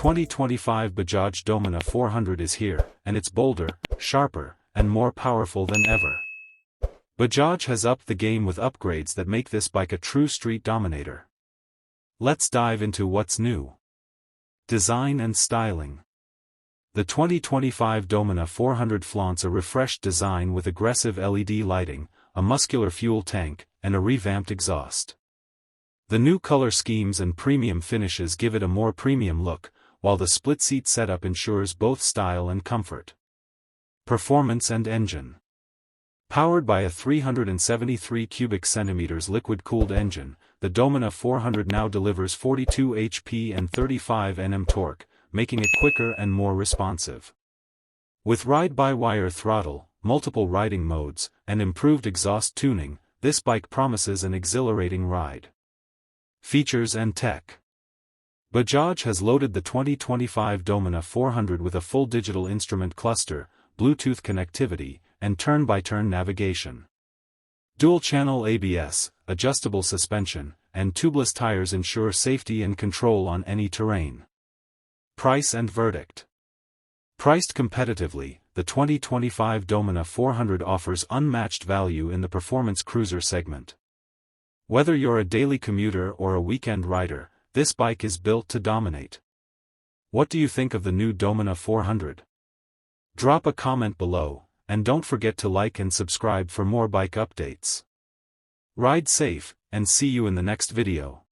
2025 Bajaj Dominar 400 is here, and it's bolder, sharper, and more powerful than ever. Bajaj has upped the game with upgrades that make this bike a true street dominator. Let's dive into what's new. Design and styling. The 2025 Dominar 400 flaunts a refreshed design with aggressive LED lighting, a muscular fuel tank, and a revamped exhaust. The new color schemes and premium finishes give it a more premium look, while the split-seat setup ensures both style and comfort. Performance and engine. Powered by a 373 cubic centimeters liquid-cooled engine, the Dominar 400 now delivers 42 HP and 35 Nm torque, making it quicker and more responsive. With ride-by-wire throttle, multiple riding modes, and improved exhaust tuning, this bike promises an exhilarating ride. Features and tech. Bajaj has loaded the 2025 Dominar 400 with a full digital instrument cluster, Bluetooth connectivity, and turn-by-turn navigation. Dual-channel ABS, adjustable suspension, and tubeless tires ensure safety and control on any terrain. Price and verdict. Priced competitively, the 2025 Dominar 400 offers unmatched value in the performance cruiser segment. Whether you're a daily commuter or a weekend rider, this bike is built to dominate. What do you think of the new Dominar 400? Drop a comment below, and don't forget to like and subscribe for more bike updates. Ride safe, and see you in the next video.